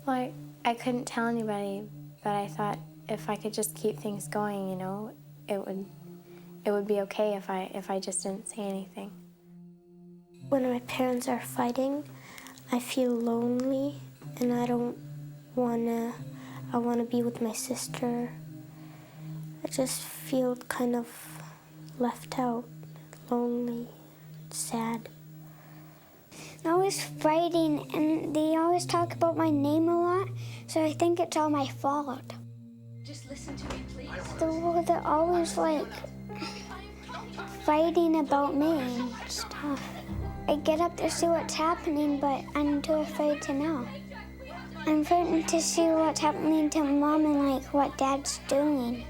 Well, I couldn't tell anybody, but I thought if I could just keep things going, you know, it would be okay if I just didn't say anything. When my parents are fighting, I feel lonely, and I want to be with my sister. I just feel kind of left out, lonely, sad. They're always fighting, and they always talk about my name a lot, so I think it's all my fault. Just listen to me, please. They're always, like, fighting about me and stuff. I get up to see what's happening, but I'm too afraid to know. I'm frightened to see what's happening to Mom and, like, what Dad's doing.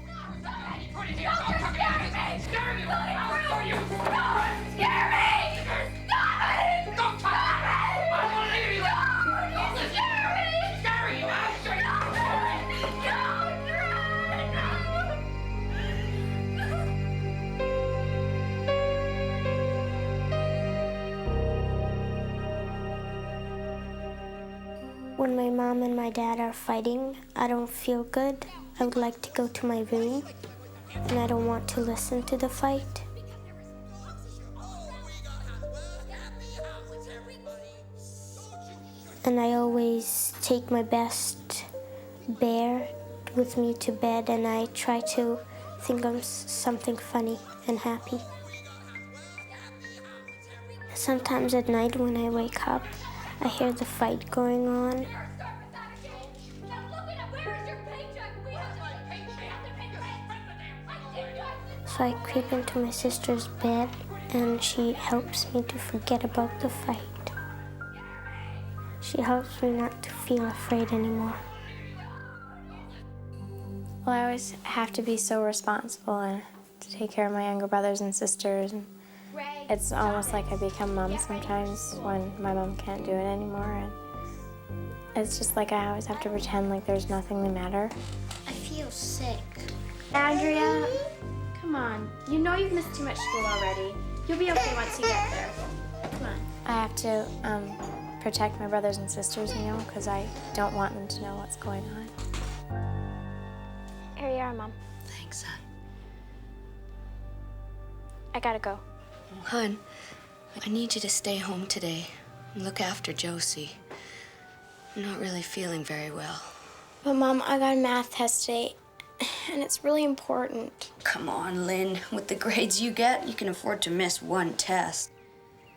When my mom and my dad are fighting, I don't feel good. I would like to go to my room, and I don't want to listen to the fight. And I always take my best bear with me to bed, and I try to think of something funny and happy. Sometimes at night when I wake up, I hear the fight going on. So I creep into my sister's bed, and she helps me to forget about the fight. She helps me not to feel afraid anymore. Well, I always have to be so responsible and to take care of my younger brothers and sisters. And it's almost like I become mom sometimes when my mom can't do it anymore. And it's just like I always have to pretend like there's nothing the matter. I feel sick. Andrea, come on. You know you've missed too much school already. You'll be okay once you get there. Come on. I have to protect my brothers and sisters, you know, because I don't want them to know what's going on. Here you are, Mom. Thanks, son. I gotta go. Oh, hon, I need you to stay home today and look after Josie. I'm not really feeling very well. But Mom, I got a math test today, and it's really important. Come on, Lynn. With the grades you get, you can afford to miss one test.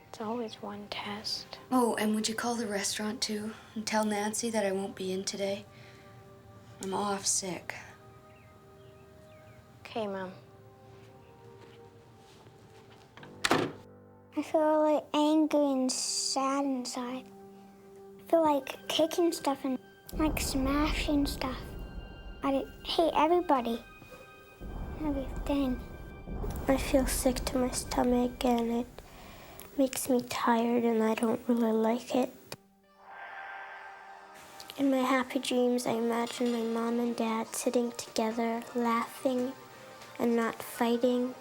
It's always one test. Oh, and would you call the restaurant, too, and tell Nancy that I won't be in today? I'm off sick. Okay, Mom. I feel like angry and sad inside. I feel like kicking stuff and like smashing stuff. I hate everybody, everything. I feel sick to my stomach, and it makes me tired, and I don't really like it. In my happy dreams, I imagine my mom and dad sitting together, laughing and not fighting.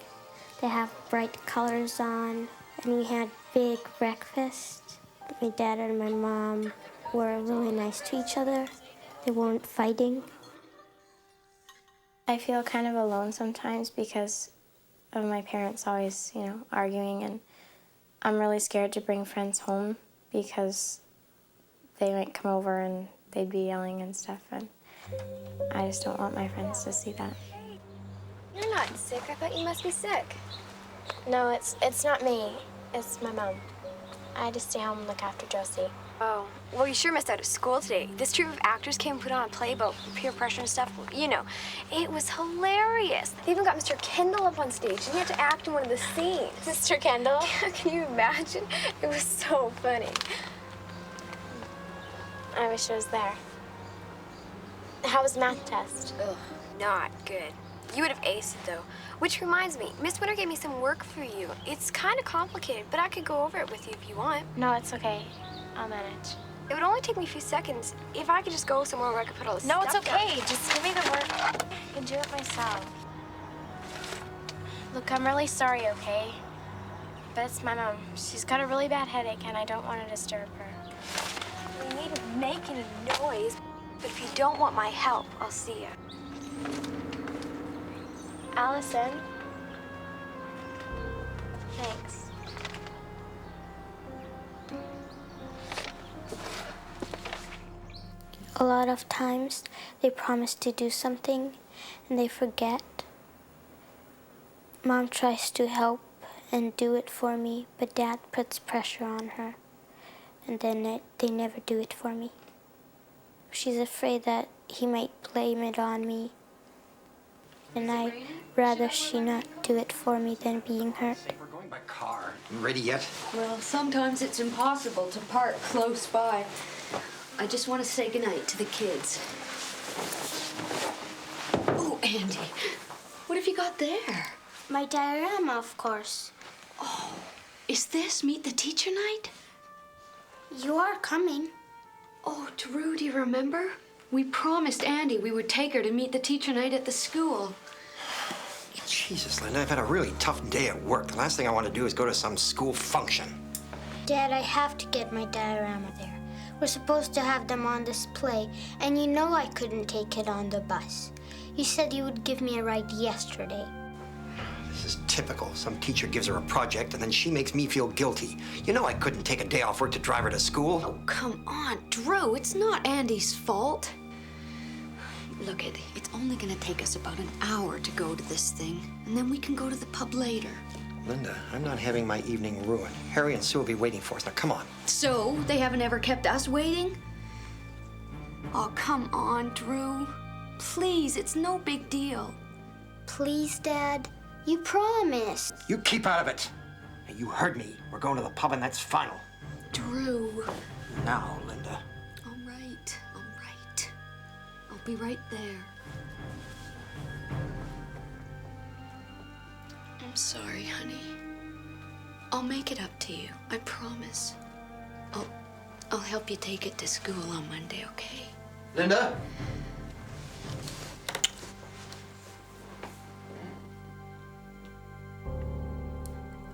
They have bright colors on, and we had big breakfast. My dad and my mom were really nice to each other. They weren't fighting. I feel kind of alone sometimes because of my parents always, you know, arguing, and I'm really scared to bring friends home because they might come over and they'd be yelling and stuff, and I just don't want my friends to see that. You're not sick. I thought you must be sick. No, it's not me. It's my mom. I had to stay home and look after Josie. Oh, well, you sure missed out of school today. This troupe of actors came and put on a play about peer pressure and stuff. You know, it was hilarious. They even got Mr. Kendall up on stage, and he had to act in one of the scenes. Mr. Kendall? Can you imagine? It was so funny. I wish I was there. How was the math test? Ugh, not good. You would have aced it, though. Which reminds me, Miss Winter gave me some work for you. It's kind of complicated, but I could go over it with you if you want. No, it's okay. I'll manage. It would only take me a few seconds. If I could just go somewhere where I could put all this No, stuff it's okay. down. Just give me the work. I can do it myself. Look, I'm really sorry, okay? But it's my mom. She's got a really bad headache, and I don't want to disturb her. We need making a noise. But if you don't want my help, I'll see you. Allison? Thanks. A lot of times they promise to do something and they forget. Mom tries to help and do it for me, but Dad puts pressure on her, and then they never do it for me. She's afraid that he might blame it on me, and I'd rather she not do it for me than being hurt. We're going by car. You ready yet? Well, sometimes it's impossible to park close by. I just want to say goodnight to the kids. Oh, Andy, what have you got there? My diorama, of course. Oh, is this Meet the Teacher night? You are coming. Oh, Drew, do you remember? We promised Andy we would take her to Meet the Teacher night at the school. Jesus, Linda, I've had a really tough day at work. The last thing I want to do is go to some school function. Dad, I have to get my diorama there. We're supposed to have them on display, and you know I couldn't take it on the bus. You said you would give me a ride yesterday. This is typical. Some teacher gives her a project, and then she makes me feel guilty. You know I couldn't take a day off work to drive her to school. Oh, come on, Drew. It's not Andy's fault. Look, it's only gonna take us about an hour to go to this thing, and then we can go to the pub later. Linda, I'm not having my evening ruined. Harry and Sue will be waiting for us. Now, come on. So, they haven't ever kept us waiting? Oh, come on, Drew. Please, it's no big deal. Please, Dad. You promised. You keep out of it. Hey, you heard me. We're going to the pub, and that's final. Drew. Now, Linda. All right, all right. I'll be right there. I'm sorry, honey. I'll make it up to you. I promise. I'll help you take it to school on Monday, okay? Linda?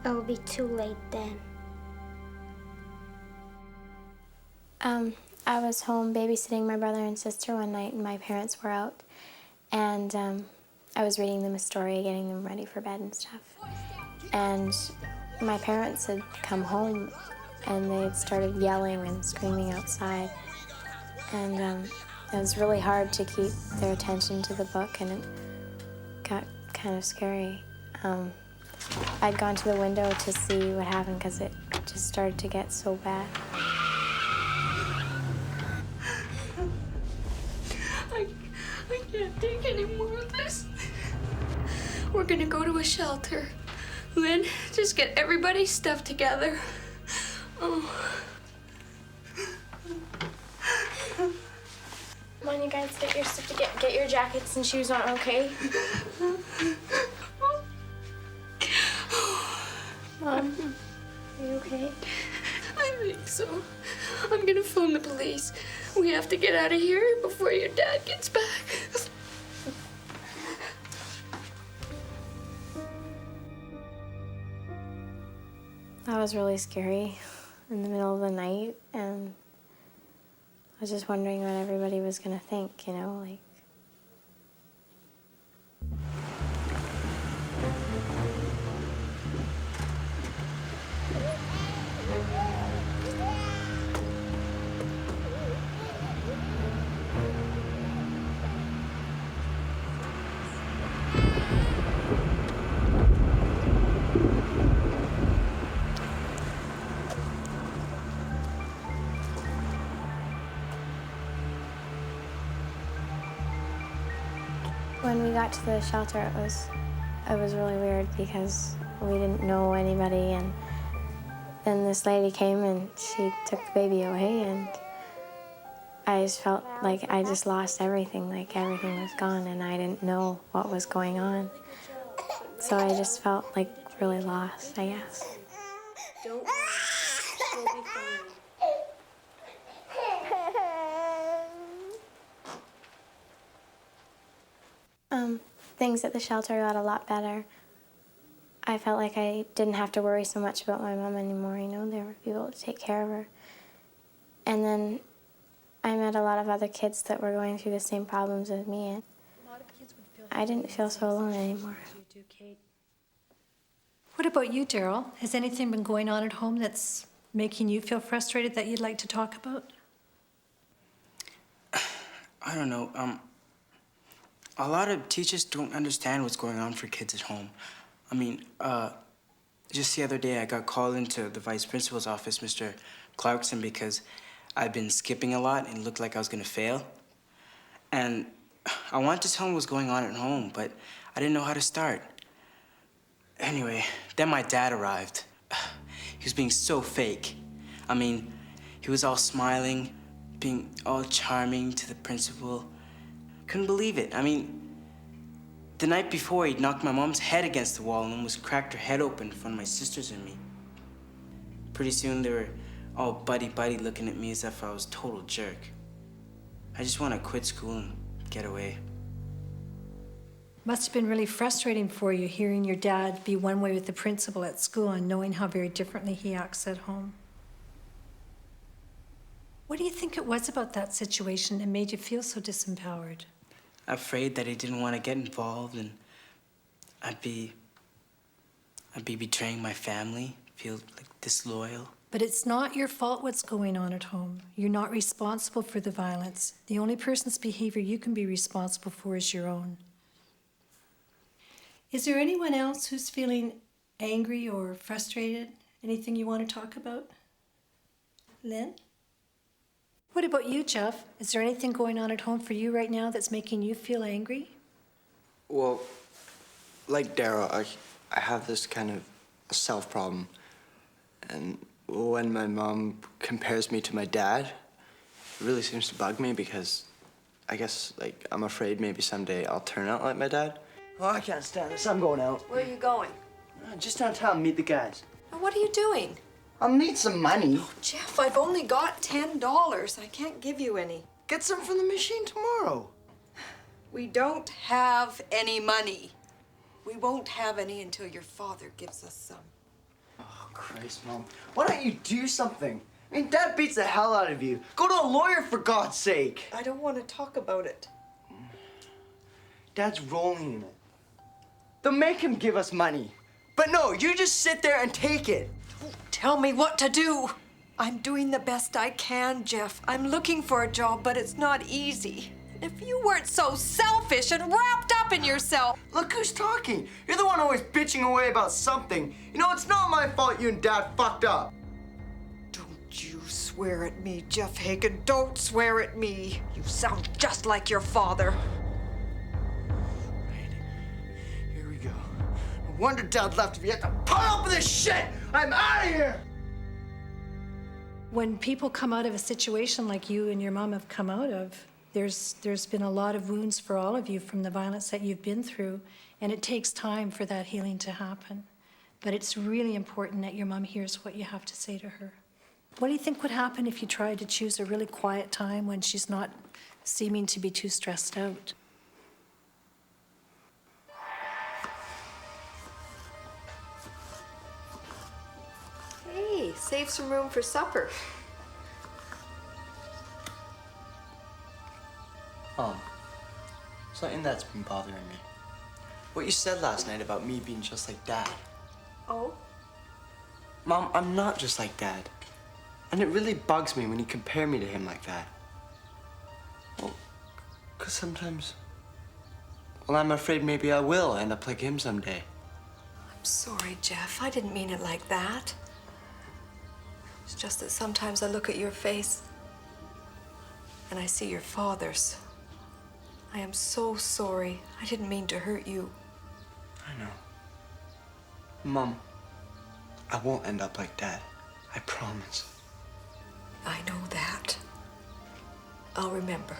It'll be too late then. I was home babysitting my brother and sister one night, and my parents were out, and I was reading them a story, getting them ready for bed and stuff. And my parents had come home, and they had started yelling and screaming outside, and it was really hard to keep their attention to the book, and it got kind of scary. I'd gone to the window to see what happened because it just started to get so bad. I can't take any more of this. We're gonna go to a shelter. Lynn, just get everybody's stuff together. Oh. Come on, you guys, get your stuff to get your jackets and shoes on, okay? Mom, are you okay? I think so. I'm gonna phone the police. We have to get out of here before your dad gets back. That was really scary in the middle of the night, and I was just wondering what everybody was gonna think, you know, like. When we got to the shelter, it was really weird because we didn't know anybody, and then this lady came and she took the baby away, and I just felt like I just lost everything, like everything was gone, and I didn't know what was going on. So I just felt like really lost, I guess. Don't worry. You'll be fine. Things at the shelter got a lot better. I felt like I didn't have to worry so much about my mom anymore, you know, there were people to take care of her. And then I met a lot of other kids that were going through the same problems as me, and I didn't feel so alone anymore. What about you, Daryl? Has anything been going on at home that's making you feel frustrated that you'd like to talk about? I don't know. A lot of teachers don't understand what's going on for kids at home. I mean, just the other day I got called into the vice principal's office, Mr. Clarkson, because I'd been skipping a lot and it looked like I was gonna fail. And I wanted to tell him what's going on at home, but I didn't know how to start. Anyway, then my dad arrived. He was being so fake. I mean, he was all smiling, being all charming to the principal. Couldn't believe it. I mean, the night before, he'd knocked my mom's head against the wall and almost cracked her head open in front of my sisters and me. Pretty soon, they were all buddy-buddy looking at me as if I was a total jerk. I just want to quit school and get away. Must have been really frustrating for you hearing your dad be one way with the principal at school and knowing how very differently he acts at home. What do you think it was about that situation that made you feel so disempowered? Afraid that he didn't want to get involved and I'd be betraying my family, feel like disloyal. But it's not your fault what's going on at home. You're not responsible for the violence. The only person's behavior you can be responsible for is your own. Is there anyone else who's feeling angry or frustrated? Anything you want to talk about? Lynn? What about you, Jeff? Is there anything going on at home for you right now that's making you feel angry? Well, like Daryl, I have this kind of a self problem. And when my mom compares me to my dad, it really seems to bug me because I guess, like, I'm afraid maybe someday I'll turn out like my dad. Oh, I can't stand this. I'm going out. Where are you going? Just downtown, meet the guys. And what are you doing? I'll need some money. Jeff, I've only got $10. I can't give you any. Get some from the machine tomorrow. We don't have any money. We won't have any until your father gives us some. Oh, Christ, Mom. Why don't you do something? I mean, Dad beats the hell out of you. Go to a lawyer, for God's sake. I don't want to talk about it. Dad's rolling in it. They'll make him give us money. But no, you just sit there and take it. Tell me what to do. I'm doing the best I can, Jeff. I'm looking for a job, but it's not easy. If you weren't so selfish and wrapped up in yourself. Look who's talking. You're the one always bitching away about something. You know, it's not my fault you and Dad fucked up. Don't you swear at me, Jeff Hagen. Don't swear at me. You sound just like your father. Right. Here we go. No wonder Dad left if he had to put up with this shit. I'm out of here. When people come out of a situation like you and your mom have come out of, there's been a lot of wounds for all of you from the violence that you've been through, and it takes time for that healing to happen. But it's really important that your mom hears what you have to say to her. What do you think would happen if you tried to choose a really quiet time when she's not seeming to be too stressed out? Hey, save some room for supper. Something that's been bothering me. What you said last night about me being just like Dad. Oh? Mom, I'm not just like Dad. And it really bugs me when you compare me to him like that. Well, 'cause sometimes... Well, I'm afraid maybe I will end up like him someday. I'm sorry, Jeff. I didn't mean it like that. It's just that sometimes I look at your face and I see your father's. I am so sorry. I didn't mean to hurt you. I know. Mom, I won't end up like Dad. I promise. I know that. I'll remember.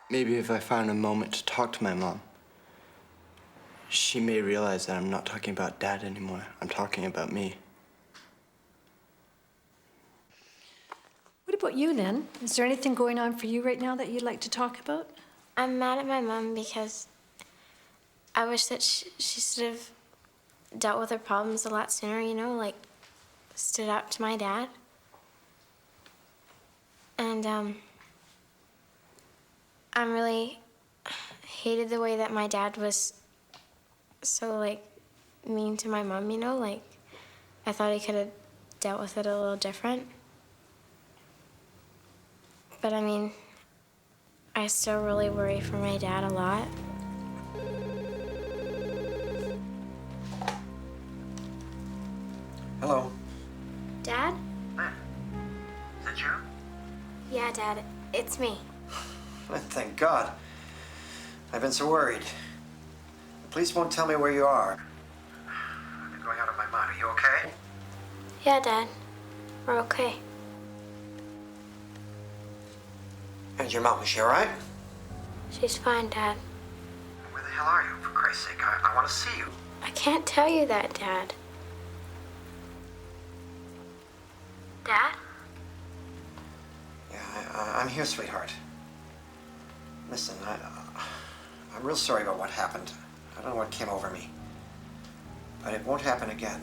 Maybe if I found a moment to talk to my mom, she may realize that I'm not talking about Dad anymore. I'm talking about me. What about you, Lynn? Is there anything going on for you right now that you'd like to talk about? I'm mad at my mom because I wish that she should have dealt with her problems a lot sooner, you know, like stood up to my dad. And I really hated the way that my dad was so, like, mean to my mom, you know? Like, I thought he could have dealt with it a little different. But I mean, I still really worry for my dad a lot. Hello. Dad? Lynn, is that you? Yeah, Dad, it's me. Thank God. I've been so worried. The police won't tell me where you are. I've been going out of my mind. Are you okay? Yeah, Dad, we're okay. And your mom, is she all right? She's fine, Dad. Where the hell are you, for Christ's sake? I want to see you. I can't tell you that, Dad. Dad? Yeah, I'm here, sweetheart. Listen, I'm real sorry about what happened. I don't know what came over me. But it won't happen again.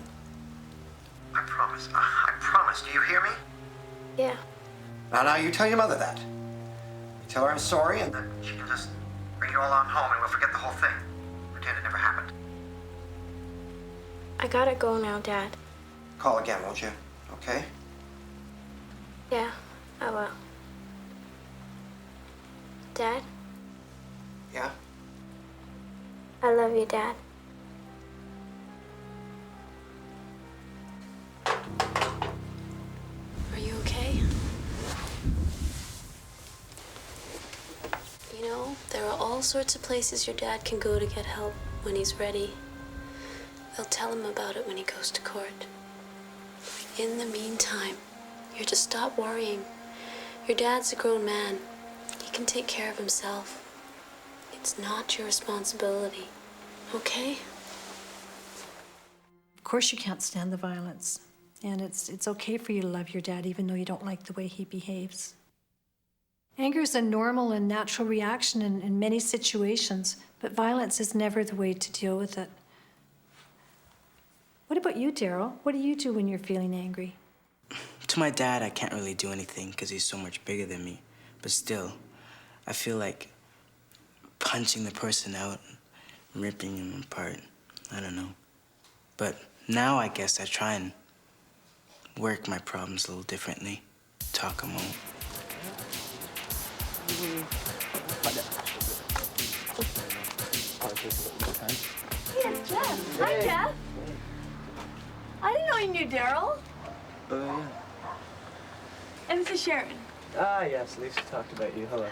I promise. I promise. Do you hear me? Yeah. Now, you tell your mother that. You tell her I'm sorry, and that she can just bring you all on home, and we'll forget the whole thing. Pretend it never happened. I gotta go now, Dad. Call again, won't you? Okay? Yeah, I will. Dad? Yeah? I love you, Dad. Are you okay? You know, there are all sorts of places your dad can go to get help when he's ready. They'll tell him about it when he goes to court. In the meantime, you're to stop worrying. Your dad's a grown man. He can take care of himself. It's not your responsibility, okay? Of course you can't stand the violence. And it's okay for you to love your dad even though you don't like the way he behaves. Anger is a normal and natural reaction in many situations, but violence is never the way to deal with it. What about you, Daryl? What do you do when you're feeling angry? To my dad, I can't really do anything because he's so much bigger than me. But still, I feel like punching the person out, ripping him apart. I don't know. But now I guess I try and work my problems a little differently. Talk them out. Hey, it's Jeff. Hi, Jeff. I didn't know you knew Daryl. Oh, yeah. And this is Sharon. Ah, yes, Lisa talked about you. Hello.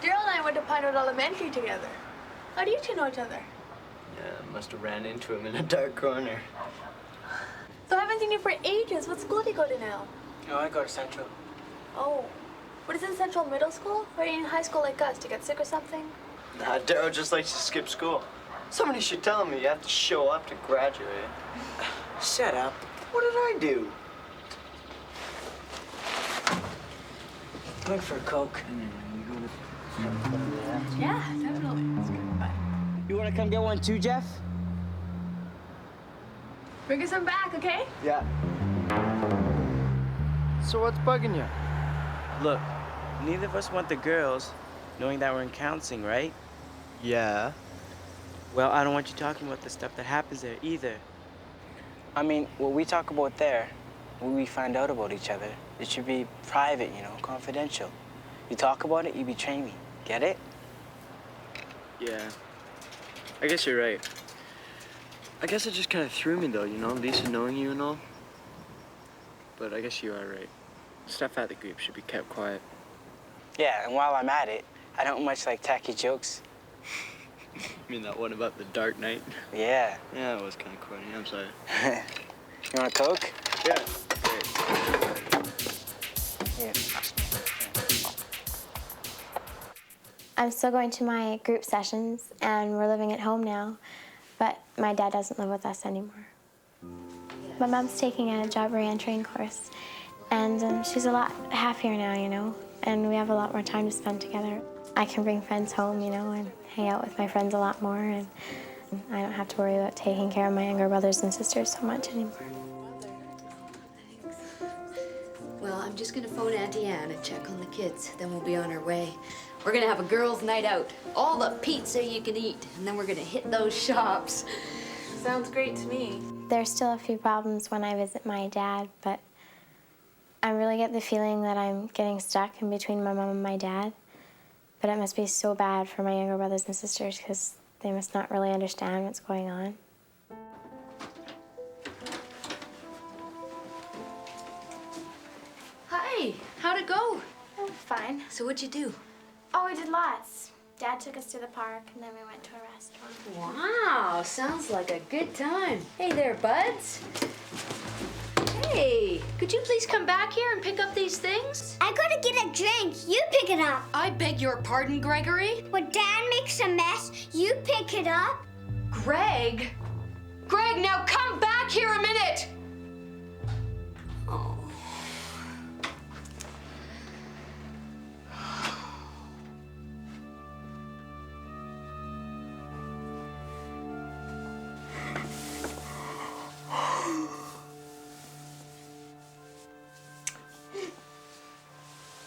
Daryl and I went to Pinewood Elementary together. How do you two know each other? Yeah, must have ran into him in a dark corner. So I haven't seen you for ages. What school do you go to now? Oh, I go to Central. Oh. What is it, Central Middle School? Or are you in high school like us? Do you get sick or something? Nah, Daryl just likes to skip school. Somebody should tell him you have to show up to graduate. Shut up. What did I do? Going for a Coke. Yeah, definitely. That's good. Bye. You want to come get one too, Jeff? Bring us some back, okay? Yeah. So what's bugging you? Look, neither of us want the girls knowing that we're in counseling, right? Yeah. Well, I don't want you talking about the stuff that happens there either. I mean, what we talk about there, what we find out about each other, it should be private, you know, confidential. You talk about it, you betray me. Get it? Yeah. I guess you're right. I guess it just kind of threw me, though, you know, Lisa knowing you and all. But I guess you are right. Stuff at the group should be kept quiet. Yeah, and while I'm at it, I don't much like tacky jokes. You mean that one about the Dark Knight? Yeah. Yeah, it was kind of corny. I'm sorry. You want a Coke? Yeah. Great. Yeah. I'm still going to my group sessions, and we're living at home now, but my dad doesn't live with us anymore. My mom's taking a job re-entering course, and she's a lot happier now, you know, and we have a lot more time to spend together. I can bring friends home, you know, and hang out with my friends a lot more, and I don't have to worry about taking care of my younger brothers and sisters so much anymore. Well, I'm I'm just gonna phone Auntie Anne and check on the kids. Then we'll be on our way. We're gonna have a girls' night out. All the pizza you can eat. And then we're gonna hit those shops. Sounds great to me. There's still a few problems when I visit my dad, but I really get the feeling that I'm getting stuck in between my mom and my dad. But it must be so bad for my younger brothers and sisters because they must not really understand what's going on. Hi, how'd it go? Oh, fine. So what'd you do? Oh, we did lots. Dad took us to the park, and then we went to a restaurant. Wow, sounds like a good time. Hey there, buds. Hey, could you please come back here and pick up these things? I gotta get a drink. You pick it up. I beg your pardon, Gregory? When Dad makes a mess, you pick it up. Greg? Greg, now come back here a minute! Oh.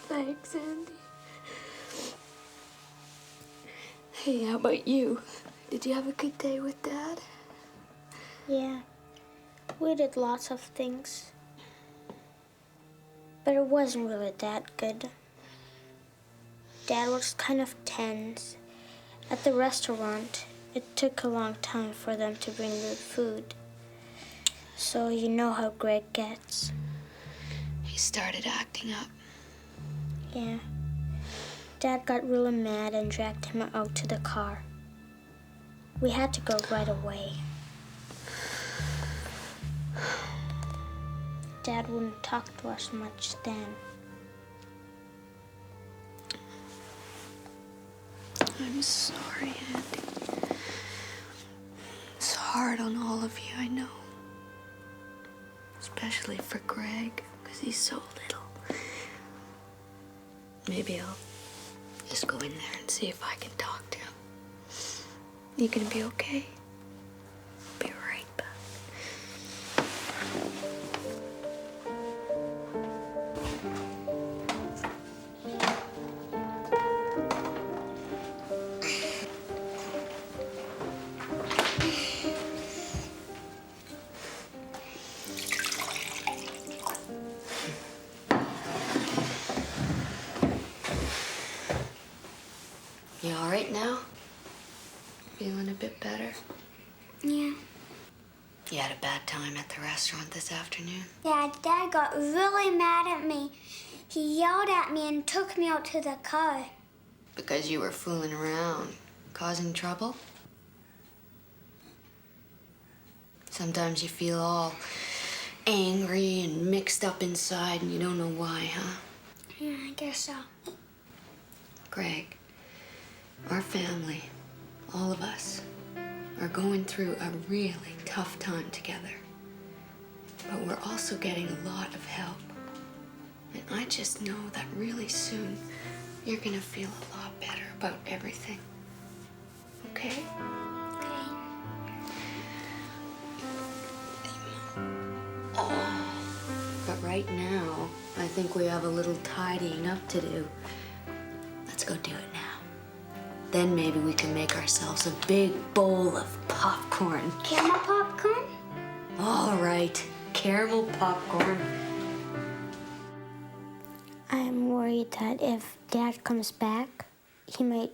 Thanks, Andy. Hey, how about you? Did you have a good day with Dad? Yeah, we did lots of things. But it wasn't really that good. Dad was kind of tense. At the restaurant, it took a long time for them to bring the food. So you know how Greg gets. He started acting up. Yeah. Dad got really mad and dragged him out to the car. We had to go right away. Dad wouldn't talk to us much then. I'm sorry, Andy. It's hard on all of you, I know. Especially for Greg, because he's so little. Maybe I'll just go in there and see if I can talk to him. You gonna be okay? Be right back. You all right now? Feeling a bit better? Yeah. You had a bad time at the restaurant this afternoon? Yeah, Dad got really mad at me. He yelled at me and took me out to the car. Because you were fooling around, causing trouble? Sometimes you feel all angry and mixed up inside and you don't know why, huh? Yeah, I guess so. Greg, our family, all of us, are going through a really tough time together. But we're also getting a lot of help. And I just know that really soon you're gonna feel a lot better about everything. Okay? Okay. Oh. But right now, I think we have a little tidying up to do. Let's go do it now. Then maybe we can make ourselves a big bowl of popcorn. Caramel popcorn? All right, caramel popcorn. I'm worried that if Dad comes back, he might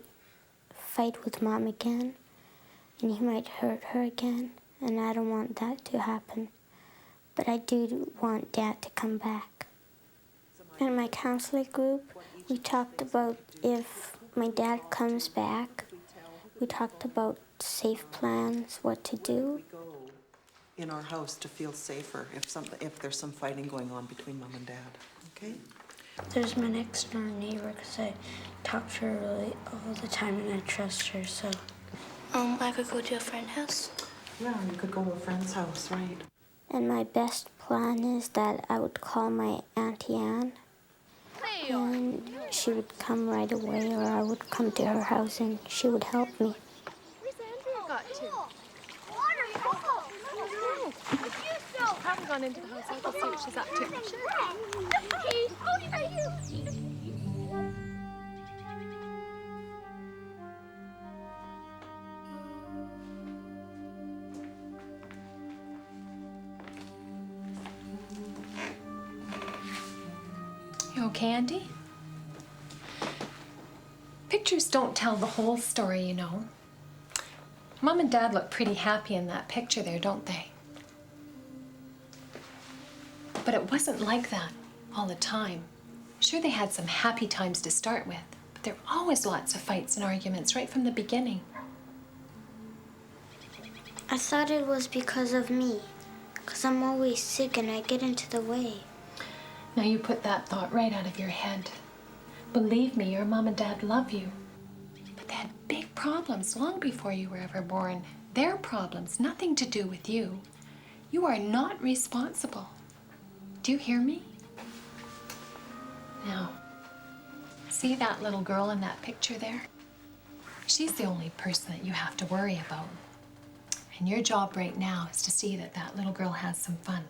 fight with Mom again, and he might hurt her again, and I don't want that to happen. But I do want Dad to come back. In my counseling group, we talked about if my dad comes back, we talked about safe plans, what to do. In our house to feel safer if there's some fighting going on between Mom and Dad, okay? There's my next door neighbor because I talk to her really all the time and I trust her, so. I could go to a friend's house. Yeah, you could go to a friend's house, right? And my best plan is that I would call my Auntie Anne. And she would come right away, or I would come to her house and she would help me. Where's Andrea got to? Waterfall! haven't gone into the house. I'll go see what she's up to. Hey, oh, are you? You okay, Andy? Pictures don't tell the whole story, you know. Mom and Dad look pretty happy in that picture there, don't they? But it wasn't like that all the time. Sure, they had some happy times to start with, but there were always lots of fights and arguments right from the beginning. I thought it was because of me, because I'm always sick and I get into the way. Now you put that thought right out of your head. Believe me, your mom and dad love you. But they had big problems long before you were ever born. Their problems, nothing to do with you. You are not responsible. Do you hear me? Now, see that little girl in that picture there? She's the only person that you have to worry about. And your job right now is to see that that little girl has some fun.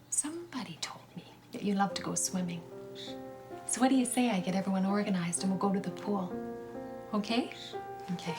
Somebody told me that you love to go swimming. So what do you say I get everyone organized and we'll go to the pool? Okay? Okay.